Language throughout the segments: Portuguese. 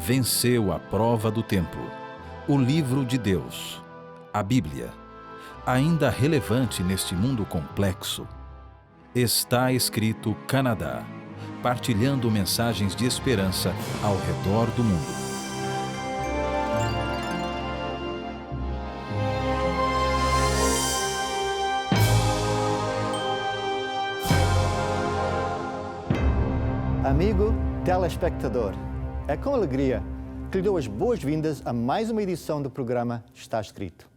venceu a prova do tempo. O livro de Deus, a Bíblia, ainda relevante neste mundo complexo. Está escrito Canadá, partilhando mensagens de esperança ao redor do mundo. Amigo telespectador, é com alegria que lhe dou as boas-vindas a mais uma edição do programa Está Escrito.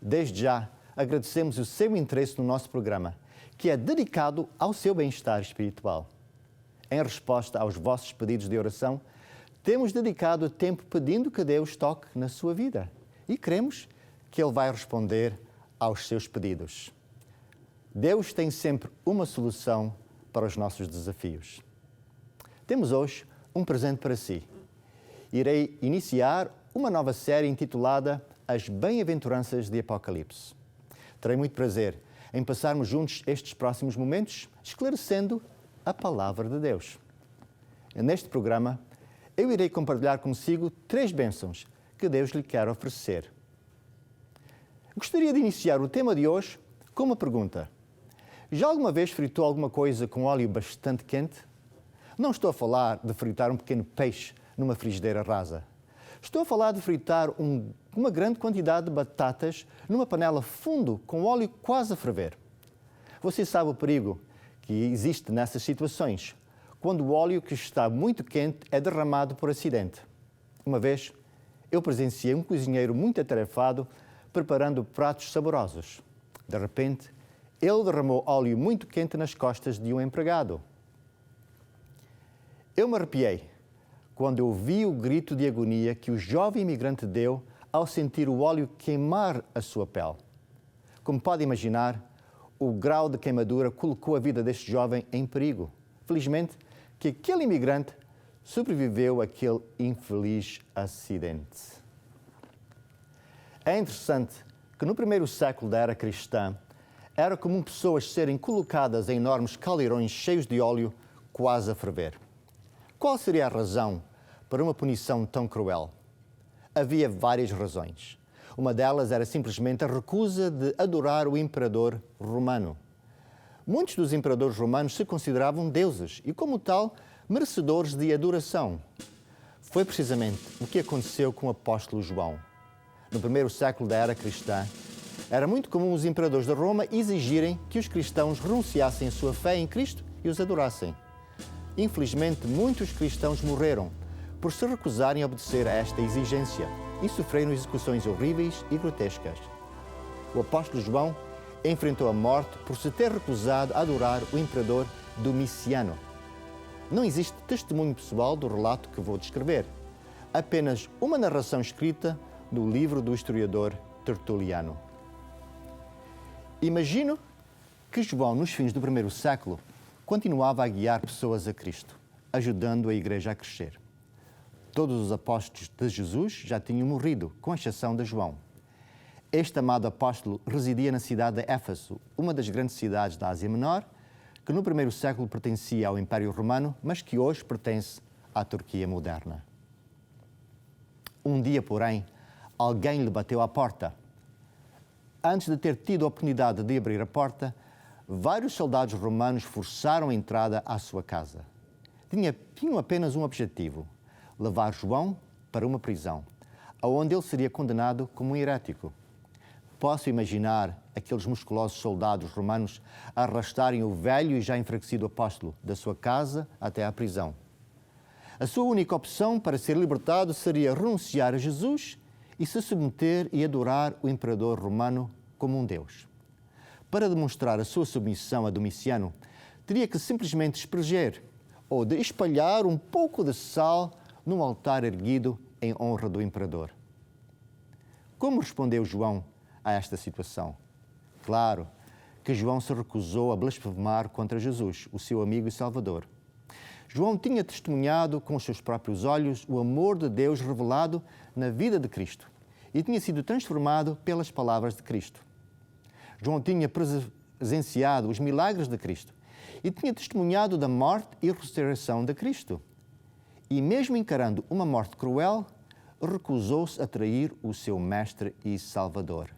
Desde já, agradecemos o seu interesse no nosso programa, que é dedicado ao seu bem-estar espiritual. Em resposta aos vossos pedidos de oração, temos dedicado tempo pedindo que Deus toque na sua vida e cremos que Ele vai responder aos seus pedidos. Deus tem sempre uma solução para os nossos desafios. Temos hoje um presente para si. Irei iniciar uma nova série intitulada As Bem-aventuranças de Apocalipse. Terei muito prazer em passarmos juntos estes próximos momentos esclarecendo a Palavra de Deus. Neste programa, eu irei compartilhar consigo 3 bênçãos que Deus lhe quer oferecer. Gostaria de iniciar o tema de hoje com uma pergunta. Já alguma vez fritou alguma coisa com óleo bastante quente? Não estou a falar de fritar um pequeno peixe numa frigideira rasa. Estou a falar de fritar uma grande quantidade de batatas numa panela fundo com óleo quase a ferver. Você sabe o perigo que existe nessas situações, quando o óleo que está muito quente é derramado por acidente. Uma vez, eu presenciei um cozinheiro muito atarefado preparando pratos saborosos. De repente, ele derramou óleo muito quente nas costas de um empregado. Eu me arrepiei quando eu vi o grito de agonia que o jovem imigrante deu ao sentir o óleo queimar a sua pele. Como pode imaginar, o grau de queimadura colocou a vida deste jovem em perigo. Felizmente, que aquele imigrante sobreviveu àquele infeliz acidente. É interessante que no primeiro século da era cristã, era comum pessoas serem colocadas em enormes caldeirões cheios de óleo quase a ferver. Qual seria a razão para uma punição tão cruel? Havia várias razões. Uma delas era simplesmente a recusa de adorar o imperador romano. Muitos dos imperadores romanos se consideravam deuses e, como tal, merecedores de adoração. Foi precisamente o que aconteceu com o apóstolo João. No primeiro século da era cristã, era muito comum os imperadores de Roma exigirem que os cristãos renunciassem à sua fé em Cristo e os adorassem. Infelizmente, muitos cristãos morreram por se recusarem a obedecer a esta exigência e sofreram execuções horríveis e grotescas. O apóstolo João enfrentou a morte por se ter recusado a adorar o imperador Domiciano. Não existe testemunho pessoal do relato que vou descrever, apenas uma narração escrita do livro do historiador Tertuliano. Imagino que João, nos fins do primeiro século, continuava a guiar pessoas a Cristo, ajudando a igreja a crescer. Todos os apóstolos de Jesus já tinham morrido, com exceção de João. Este amado apóstolo residia na cidade de Éfeso, uma das grandes cidades da Ásia Menor, que no primeiro século pertencia ao Império Romano, mas que hoje pertence à Turquia moderna. Um dia, porém, alguém lhe bateu à porta. Antes de ter tido a oportunidade de abrir a porta, vários soldados romanos forçaram a entrada à sua casa. Tinham apenas um objetivo: levar João para uma prisão, onde ele seria condenado como um herético. Posso imaginar aqueles musculosos soldados romanos arrastarem o velho e já enfraquecido apóstolo da sua casa até à prisão. A sua única opção para ser libertado seria renunciar a Jesus e se submeter e adorar o imperador romano como um deus. Para demonstrar a sua submissão a Domiciano, teria que simplesmente espremer ou de espalhar um pouco de sal num altar erguido em honra do imperador. Como respondeu João a esta situação? Claro que João se recusou a blasfemar contra Jesus, o seu amigo e Salvador. João tinha testemunhado com os seus próprios olhos o amor de Deus revelado na vida de Cristo e tinha sido transformado pelas palavras de Cristo. João tinha presenciado os milagres de Cristo e tinha testemunhado da morte e ressurreição de Cristo. e mesmo encarando uma morte cruel, recusou-se a trair o seu mestre e salvador.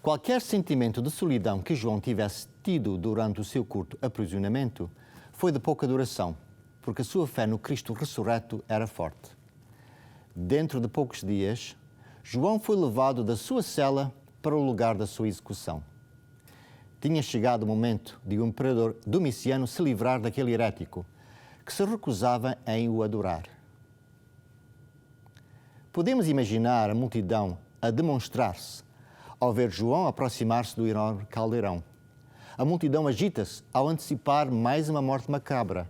Qualquer sentimento de solidão que João tivesse tido durante o seu curto aprisionamento foi de pouca duração, porque a sua fé no Cristo ressurreto era forte. Dentro de poucos dias, João foi levado da sua cela para o lugar da sua execução. Tinha chegado o momento de o imperador Domiciano se livrar daquele herético, que se recusava em o adorar. Podemos imaginar a multidão a demonstrar-se ao ver João aproximar-se do enorme caldeirão. A multidão agita-se ao antecipar mais uma morte macabra,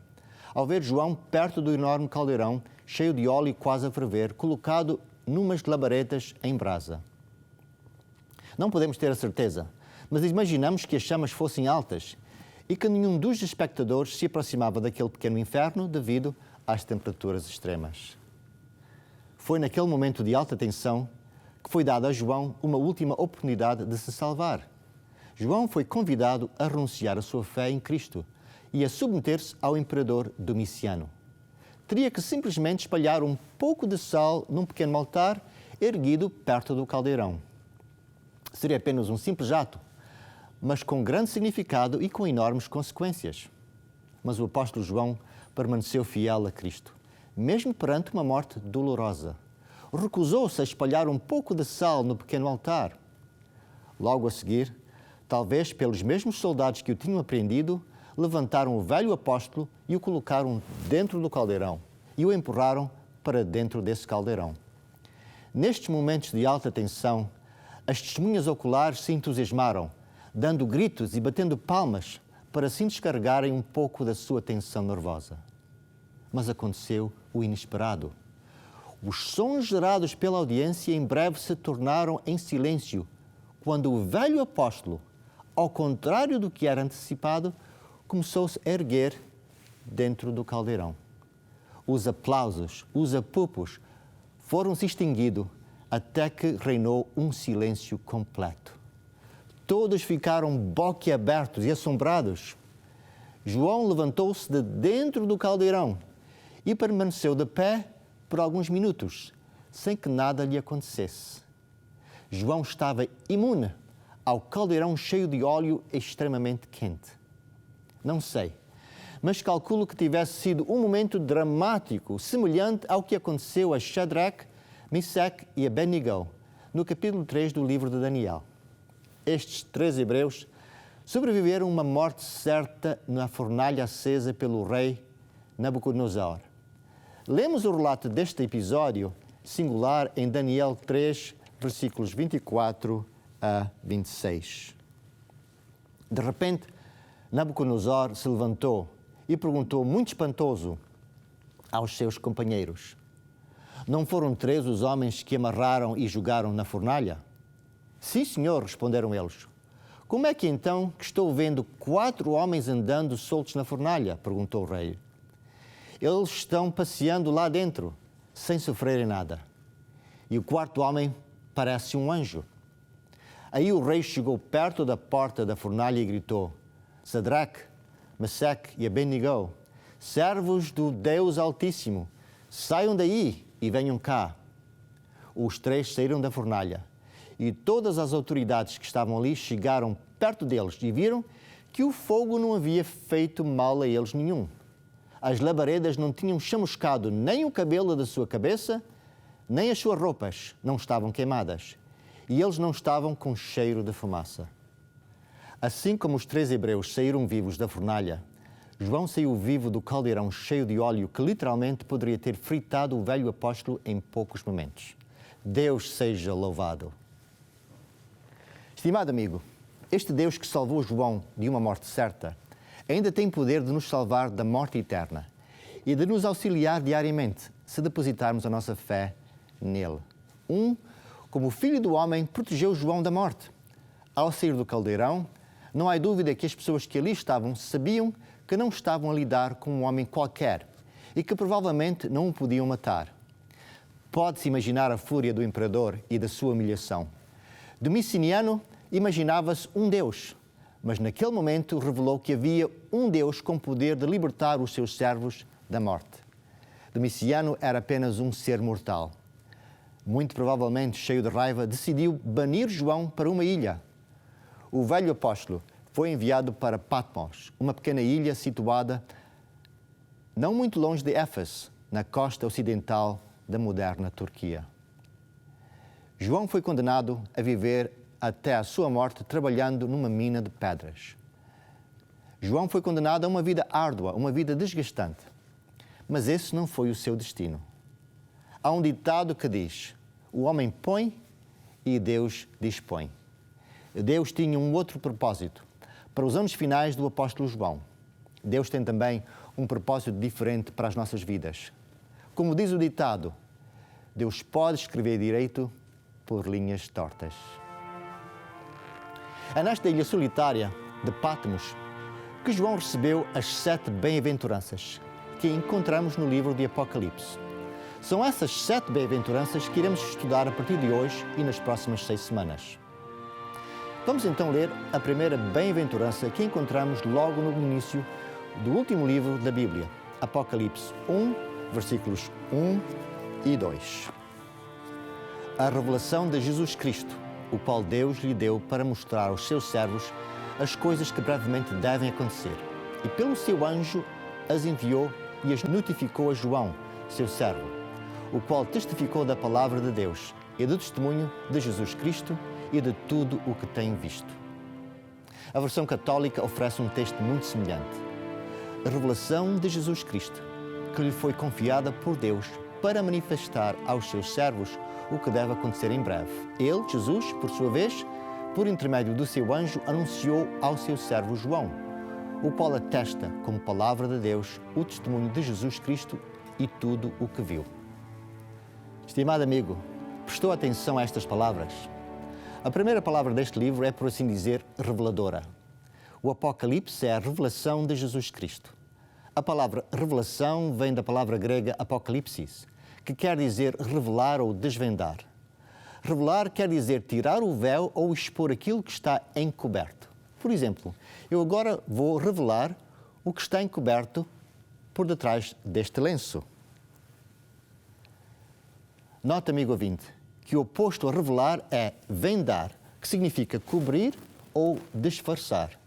ao ver João perto do enorme caldeirão, cheio de óleo quase a ferver, colocado numas labaredas em brasa. Não podemos ter a certeza, mas imaginamos que as chamas fossem altas e que nenhum dos espectadores se aproximava daquele pequeno inferno devido às temperaturas extremas. Foi naquele momento de alta tensão que foi dada a João uma última oportunidade de se salvar. João foi convidado a renunciar à sua fé em Cristo e a submeter-se ao imperador Domiciano. Teria que simplesmente espalhar um pouco de sal num pequeno altar erguido perto do caldeirão. Seria apenas um simples ato, mas com grande significado e com enormes consequências. Mas o apóstolo João permaneceu fiel a Cristo, mesmo perante uma morte dolorosa. Recusou-se a espalhar um pouco de sal no pequeno altar. Logo a seguir, talvez pelos mesmos soldados que o tinham apreendido, levantaram o velho apóstolo e o colocaram dentro do caldeirão e o empurraram para dentro desse caldeirão. Nestes momentos de alta tensão, as testemunhas oculares se entusiasmaram, dando gritos e batendo palmas para assim descarregarem um pouco da sua tensão nervosa. Mas aconteceu o inesperado. Os sons gerados pela audiência em breve se tornaram em silêncio, quando o velho apóstolo, ao contrário do que era antecipado, começou-se a erguer dentro do caldeirão. Os aplausos, os apupos foram se extinguindo até que reinou um silêncio completo. Todos ficaram boquiabertos e assombrados. João levantou-se de dentro do caldeirão e permaneceu de pé por alguns minutos, sem que nada lhe acontecesse. João estava imune ao caldeirão cheio de óleo extremamente quente. Não sei, mas calculo que tivesse sido um momento dramático, semelhante ao que aconteceu a Shadrach, Mesaque e Abednego, no capítulo 3 do livro de Daniel. Estes 3 hebreus sobreviveram a uma morte certa na fornalha acesa pelo rei Nabucodonosor. Lemos o relato deste episódio singular em Daniel 3, versículos 24 a 26. De repente, Nabucodonosor se levantou e perguntou, muito espantoso, aos seus companheiros: não foram 3 os homens que amarraram e jogaram na fornalha? Sim, senhor, responderam eles. Como é que então que estou vendo 4 homens andando soltos na fornalha? Perguntou o rei. Eles estão passeando lá dentro, sem sofrerem nada. E o 4º homem parece um anjo. Aí o rei chegou perto da porta da fornalha e gritou: Sadraque, Mesaque e Abednego, servos do Deus Altíssimo, saiam daí e venham cá. Os 3 saíram da fornalha e todas as autoridades que estavam ali chegaram perto deles e viram que o fogo não havia feito mal a eles nenhum. As labaredas não tinham chamuscado nem o cabelo da sua cabeça, nem as suas roupas não estavam queimadas, e eles não estavam com cheiro de fumaça. Assim como os 3 hebreus saíram vivos da fornalha, João saiu vivo do caldeirão cheio de óleo que literalmente poderia ter fritado o velho apóstolo em poucos momentos. Deus seja louvado. Estimado amigo, este Deus que salvou João de uma morte certa ainda tem poder de nos salvar da morte eterna e de nos auxiliar diariamente se depositarmos a nossa fé nele. Como o Filho do Homem protegeu João da morte. Ao sair do caldeirão, não há dúvida que as pessoas que ali estavam sabiam que não estavam a lidar com um homem qualquer e que provavelmente não o podiam matar. Pode-se imaginar a fúria do imperador e da sua humilhação. Domiciano imaginava-se um Deus, mas naquele momento revelou que havia um Deus com poder de libertar os seus servos da morte. Domiciano era apenas um ser mortal. Muito provavelmente, cheio de raiva, decidiu banir João para uma ilha. O velho apóstolo foi enviado para Patmos, uma pequena ilha situada não muito longe de Éfeso, na costa ocidental da moderna Turquia. João foi condenado a viver até a sua morte trabalhando numa mina de pedras. João foi condenado a uma vida árdua, uma vida desgastante. Mas esse não foi o seu destino. Há um ditado que diz: o homem põe e Deus dispõe. Deus tinha um outro propósito para os anos finais do apóstolo João. Deus tem também um propósito diferente para as nossas vidas. Como diz o ditado, Deus pode escrever direito por linhas tortas. É nesta ilha solitária de Patmos que João recebeu as 7 bem-aventuranças que encontramos no livro de Apocalipse. São essas 7 bem-aventuranças que iremos estudar a partir de hoje e nas próximas 6 semanas. Vamos então ler a primeira bem-aventurança que encontramos logo no início do último livro da Bíblia, Apocalipse 1, versículos 1 e 2. A revelação de Jesus Cristo, o qual Deus lhe deu para mostrar aos seus servos as coisas que brevemente devem acontecer. E pelo seu anjo as enviou e as notificou a João, seu servo, o qual testificou da palavra de Deus e do testemunho de Jesus Cristo e de tudo o que tem visto. A versão católica oferece um texto muito semelhante. A revelação de Jesus Cristo, que lhe foi confiada por Deus para manifestar aos seus servos o que deve acontecer em breve. Ele, Jesus, por sua vez, por intermédio do seu anjo, anunciou ao seu servo João, o qual atesta, como palavra de Deus, o testemunho de Jesus Cristo e tudo o que viu. Estimado amigo, prestou atenção a estas palavras? A primeira palavra deste livro é, por assim dizer, reveladora. O Apocalipse é a revelação de Jesus Cristo. A palavra revelação vem da palavra grega apocalipsis, que quer dizer revelar ou desvendar. Revelar quer dizer tirar o véu ou expor aquilo que está encoberto. Por exemplo, eu agora vou revelar o que está encoberto por detrás deste lenço. Nota, amigo ouvinte, que o oposto a revelar é vendar, que significa cobrir ou disfarçar.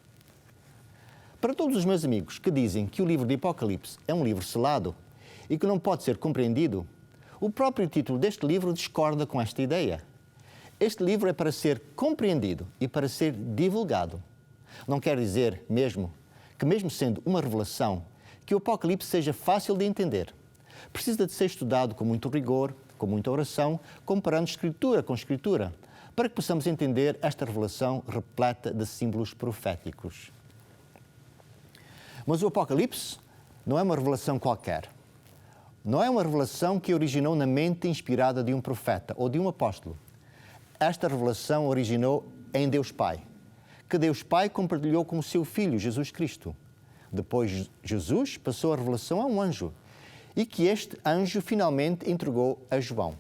Para todos os meus amigos que dizem que o livro de Apocalipse é um livro selado e que não pode ser compreendido, o próprio título deste livro discorda com esta ideia. Este livro é para ser compreendido e para ser divulgado. Não quer dizer mesmo que, mesmo sendo uma revelação, que o Apocalipse seja fácil de entender. Precisa de ser estudado com muito rigor, com muita oração, comparando Escritura com Escritura, para que possamos entender esta revelação repleta de símbolos proféticos. Mas o Apocalipse não é uma revelação qualquer. Não é uma revelação que originou na mente inspirada de um profeta ou de um apóstolo. Esta revelação originou em Deus Pai, que Deus Pai compartilhou com o seu Filho, Jesus Cristo. Depois, Jesus passou a revelação a um anjo e que este anjo finalmente entregou a João.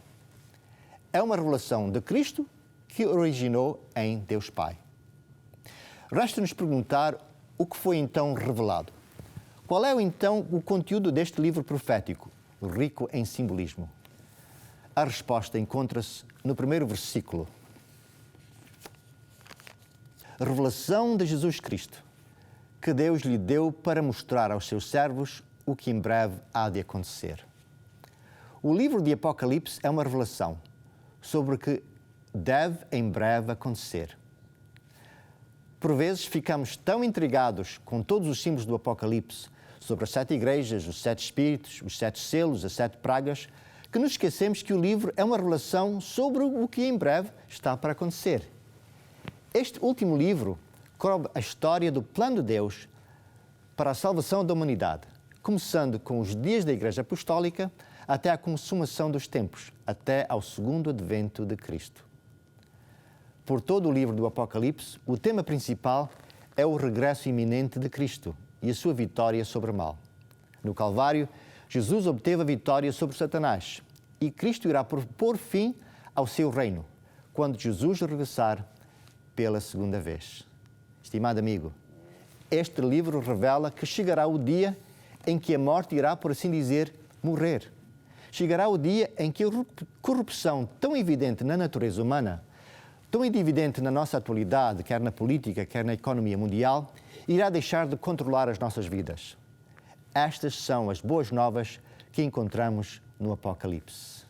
É uma revelação de Cristo que originou em Deus Pai. Resta-nos perguntar o que foi então revelado. Qual é então o conteúdo deste livro profético, rico em simbolismo? A resposta encontra-se no primeiro versículo. A revelação de Jesus Cristo, que Deus lhe deu para mostrar aos seus servos o que em breve há de acontecer. O livro de Apocalipse é uma revelação sobre o que deve em breve acontecer. Por vezes ficamos tão intrigados com todos os símbolos do Apocalipse, sobre as 7 igrejas, os 7 espíritos, os 7 selos, as 7 pragas, que nos esquecemos que o livro é uma revelação sobre o que em breve está para acontecer. Este último livro cobre a história do plano de Deus para a salvação da humanidade, começando com os dias da Igreja Apostólica até a consumação dos tempos, até ao segundo advento de Cristo. Por todo o livro do Apocalipse, o tema principal é o regresso iminente de Cristo e a sua vitória sobre o mal. No Calvário, Jesus obteve a vitória sobre Satanás e Cristo irá pôr fim ao seu reino, quando Jesus regressar pela segunda vez. Estimado amigo, este livro revela que chegará o dia em que a morte irá, por assim dizer, morrer. Chegará o dia em que a corrupção tão evidente na natureza humana, tão evidente na nossa atualidade, quer na política, quer na economia mundial, irá deixar de controlar as nossas vidas. Estas são as boas novas que encontramos no Apocalipse.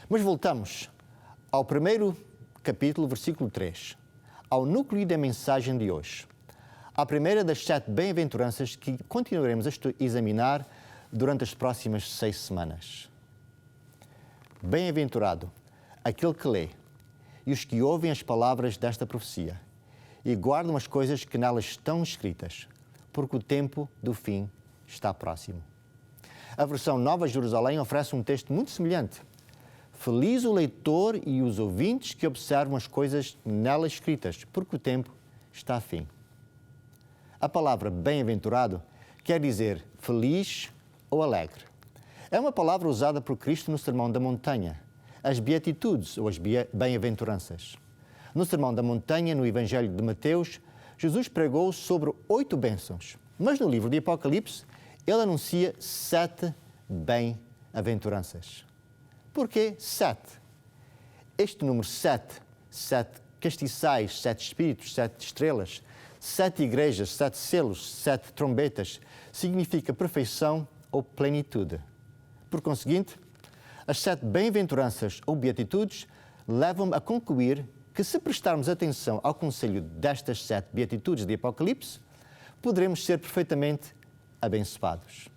Mas voltamos ao primeiro capítulo, versículo 3, ao núcleo da mensagem de hoje. A primeira das 7 bem-aventuranças que continuaremos a examinar durante as próximas 6 semanas. Bem-aventurado aquele que lê e os que ouvem as palavras desta profecia e guardam as coisas que nelas estão escritas, porque o tempo do fim está próximo. A versão Nova Jerusalém oferece um texto muito semelhante. Feliz o leitor e os ouvintes que observam as coisas nelas escritas, porque o tempo está a fim. A palavra bem-aventurado quer dizer feliz ou alegre. É uma palavra usada por Cristo no Sermão da Montanha, as Beatitudes ou as Bem-aventuranças. No Sermão da Montanha, no Evangelho de Mateus, Jesus pregou sobre 8 bênçãos, mas no livro de Apocalipse, ele anuncia 7 bem-aventuranças. Por que 7? Este número 7, 7 castiçais, 7 espíritos, 7 estrelas, 7 igrejas, 7 selos, 7 trombetas, significa perfeição ou plenitude. Por conseguinte, as 7 bem-aventuranças ou beatitudes levam-me a concluir que, se prestarmos atenção ao conselho destas 7 beatitudes de Apocalipse, poderemos ser perfeitamente abençoados.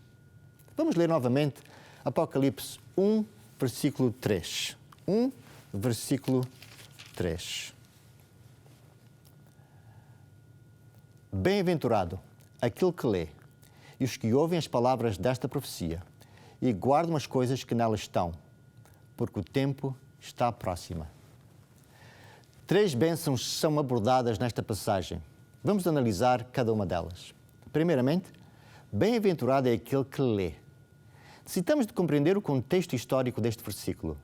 Vamos ler novamente Apocalipse 1, versículo 3. 1, versículo 3. Bem-aventurado aquele que lê e os que ouvem as palavras desta profecia e guardam as coisas que nelas estão, porque o tempo está próximo. 3 bênçãos são abordadas nesta passagem. Vamos analisar cada uma delas. Primeiramente, bem-aventurado é aquele que lê. Necessitamos de compreender o contexto histórico deste versículo.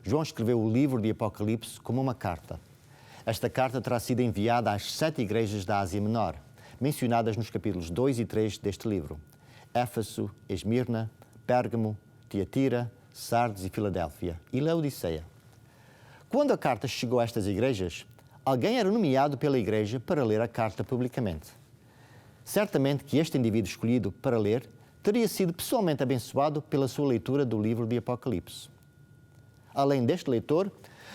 João escreveu o livro de Apocalipse como uma carta. Esta carta terá sido enviada às 7 igrejas da Ásia Menor, mencionadas nos capítulos 2 e 3 deste livro: Éfeso, Esmirna, Pérgamo, Tiatira, Sardes e Filadélfia, e Laodiceia. Quando a carta chegou a estas igrejas, alguém era nomeado pela igreja para ler a carta publicamente. Certamente que este indivíduo escolhido para ler teria sido pessoalmente abençoado pela sua leitura do livro de Apocalipse. Além deste leitor,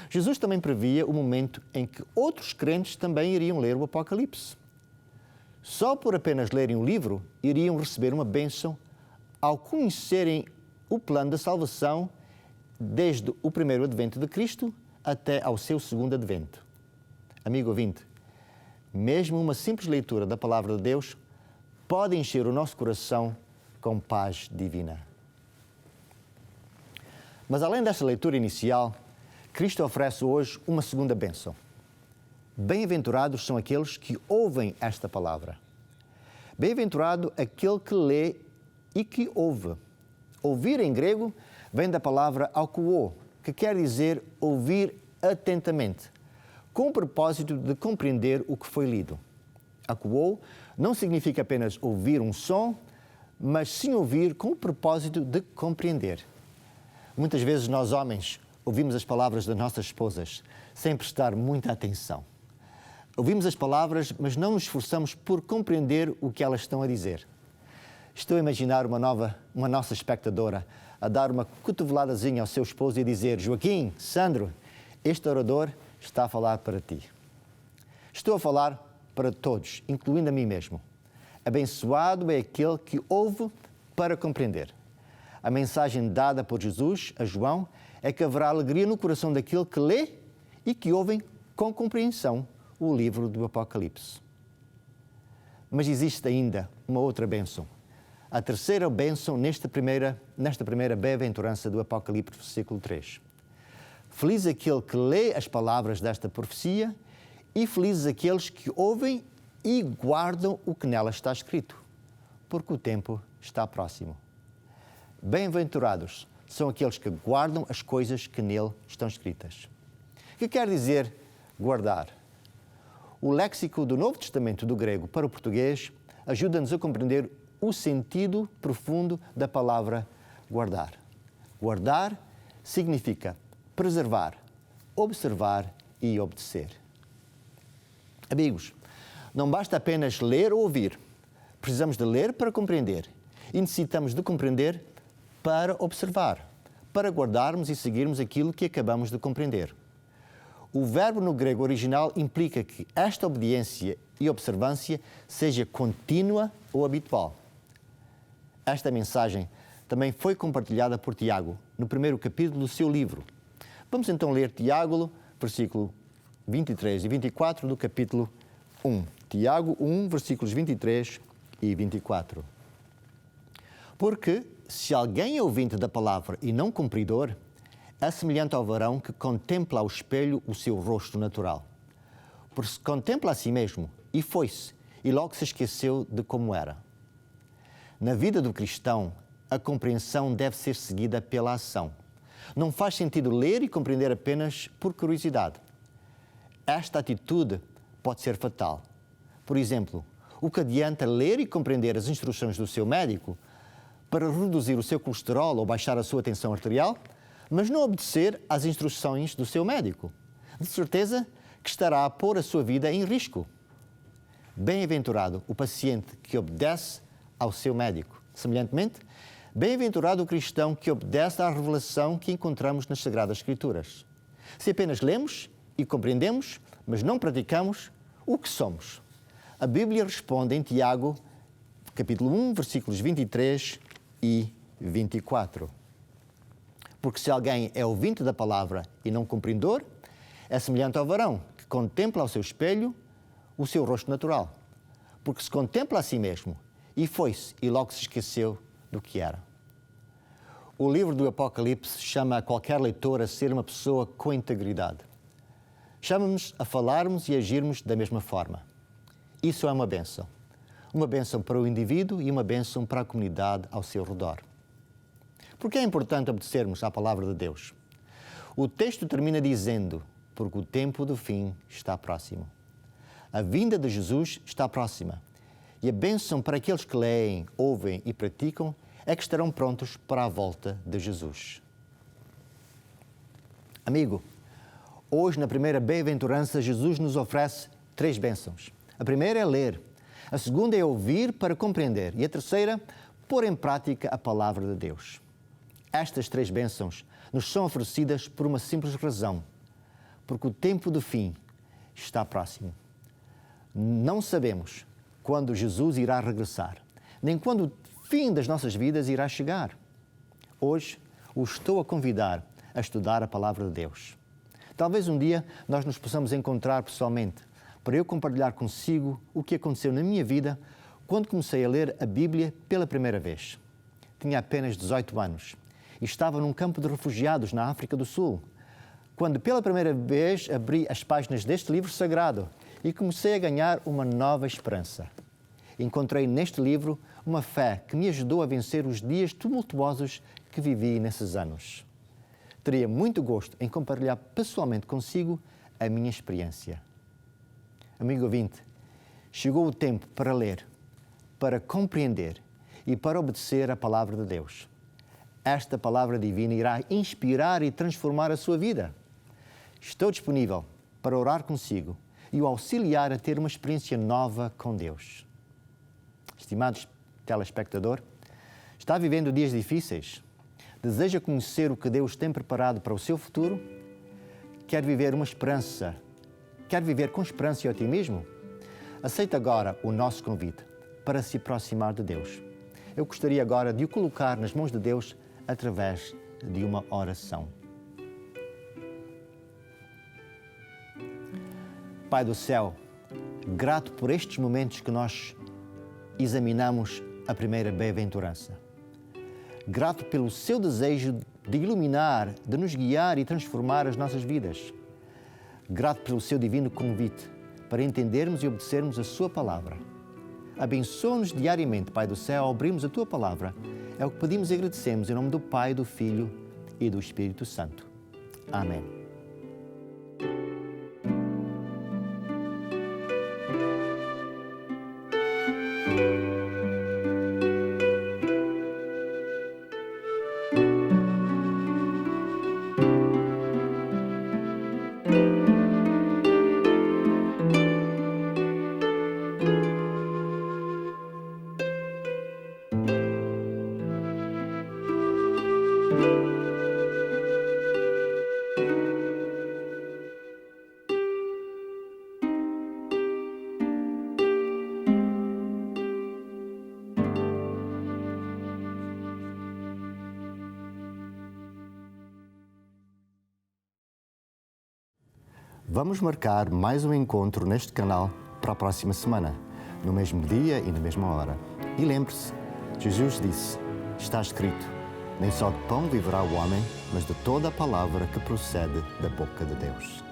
Jesus também previa o momento em que outros crentes também iriam ler o Apocalipse. Só por apenas lerem o livro, iriam receber uma bênção ao conhecerem o plano da salvação desde o primeiro advento de Cristo até ao seu segundo advento. Amigo ouvinte, mesmo uma simples leitura da Palavra de Deus pode encher o nosso coração com paz divina. Mas além desta leitura inicial, Cristo oferece hoje uma segunda bênção. Bem-aventurados são aqueles que ouvem esta palavra. Bem-aventurado aquele que lê e que ouve. Ouvir em grego vem da palavra akouo, que quer dizer ouvir atentamente, com o propósito de compreender o que foi lido. Akouo não significa apenas ouvir um som, mas sim ouvir com o propósito de compreender. Muitas vezes nós, homens, ouvimos as palavras das nossas esposas sem prestar muita atenção. Ouvimos as palavras, mas não nos esforçamos por compreender o que elas estão a dizer. Estou a imaginar uma nossa espectadora a dar uma cotoveladazinha ao seu esposo e a dizer: Joaquim, Sandro, este orador está a falar para ti. Estou a falar para todos, incluindo a mim mesmo. Abençoado é aquele que ouve para compreender. A mensagem dada por Jesus a João é que haverá alegria no coração daquele que lê e que ouvem com compreensão o livro do Apocalipse. Mas existe ainda uma outra bênção. A terceira bênção nesta primeira bem-aventurança do Apocalipse, versículo 3. Feliz aquele que lê as palavras desta profecia e felizes aqueles que ouvem e guardam o que nela está escrito, porque o tempo está próximo. Bem-aventurados são aqueles que guardam as coisas que nele estão escritas. O que quer dizer guardar? O léxico do Novo Testamento do grego para o português ajuda-nos a compreender o sentido profundo da palavra guardar. Guardar significa preservar, observar e obedecer. Amigos, não basta apenas ler ou ouvir. Precisamos de ler para compreender e necessitamos de compreender para observar, para guardarmos e seguirmos aquilo que acabamos de compreender. O verbo no grego original implica que esta obediência e observância seja contínua ou habitual. Esta mensagem também foi compartilhada por Tiago no primeiro capítulo do seu livro. Vamos então ler Tiago, versículo 23 e 24 do capítulo 1. Tiago 1, versículos 23 e 24. Porque se alguém é ouvinte da palavra e não cumpridor, é semelhante ao varão que contempla ao espelho o seu rosto natural. Porque se contempla a si mesmo e foi-se, e logo se esqueceu de como era. Na vida do cristão, a compreensão deve ser seguida pela ação. Não faz sentido ler e compreender apenas por curiosidade. Esta atitude pode ser fatal. Por exemplo, o que adianta ler e compreender as instruções do seu médico para reduzir o seu colesterol ou baixar a sua tensão arterial, mas não obedecer às instruções do seu médico? De certeza que estará a pôr a sua vida em risco. Bem-aventurado o paciente que obedece ao seu médico. Semelhantemente, bem-aventurado o cristão que obedece à revelação que encontramos nas Sagradas Escrituras. Se apenas lemos e compreendemos, mas não praticamos, o que somos? A Bíblia responde em Tiago, capítulo 1, versículos 23 e 24. Porque se alguém é ouvinte da palavra e não cumpridor, é semelhante ao varão que contempla ao seu espelho o seu rosto natural. Porque se contempla a si mesmo e foi-se e logo se esqueceu do que era. O livro do Apocalipse chama a qualquer leitor a ser uma pessoa com integridade. Chama-nos a falarmos e agirmos da mesma forma. Isso é uma bênção. Uma bênção para o indivíduo e uma bênção para a comunidade ao seu redor. Por que é importante obedecermos à palavra de Deus? O texto termina dizendo, porque o tempo do fim está próximo. A vinda de Jesus está próxima. E a bênção para aqueles que leem, ouvem e praticam é que estarão prontos para a volta de Jesus. Amigo, hoje na primeira bem-aventurança, Jesus nos oferece 3 bênçãos. A primeira é ler, a segunda é ouvir para compreender e a terceira, pôr em prática a palavra de Deus. Estas 3 bênçãos nos são oferecidas por uma simples razão, porque o tempo do fim está próximo. Não sabemos quando Jesus irá regressar, nem quando o fim das nossas vidas irá chegar. Hoje, o estou a convidar a estudar a palavra de Deus. Talvez um dia nós nos possamos encontrar pessoalmente, para eu compartilhar consigo o que aconteceu na minha vida quando comecei a ler a Bíblia pela primeira vez. Tinha apenas 18 anos e estava num campo de refugiados na África do Sul, quando pela primeira vez abri as páginas deste livro sagrado e comecei a ganhar uma nova esperança. Encontrei neste livro uma fé que me ajudou a vencer os dias tumultuosos que vivi nesses anos. Teria muito gosto em compartilhar pessoalmente consigo a minha experiência. Amigo ouvinte, chegou o tempo para ler, para compreender e para obedecer a palavra de Deus. Esta palavra divina irá inspirar e transformar a sua vida. Estou disponível para orar consigo e o auxiliar a ter uma experiência nova com Deus. Estimado telespectador, está vivendo dias difíceis? Deseja conhecer o que Deus tem preparado para o seu futuro? Quer viver uma esperança? Quer viver com esperança e otimismo? Aceite agora o nosso convite para se aproximar de Deus. Eu gostaria agora de o colocar nas mãos de Deus através de uma oração. Pai do céu, grato por estes momentos que nós examinamos a primeira bem-aventurança. Grato pelo seu desejo de iluminar, de nos guiar e transformar as nossas vidas. Grato pelo seu divino convite para entendermos e obedecermos a sua palavra. Abençoa-nos diariamente, Pai do céu, ao abrirmos a tua palavra. É o que pedimos e agradecemos em nome do Pai, do Filho e do Espírito Santo. Amém. Vamos marcar mais um encontro neste canal para a próxima semana, no mesmo dia e na mesma hora. E lembre-se, Jesus disse, está escrito, nem só de pão viverá o homem, mas de toda a palavra que procede da boca de Deus.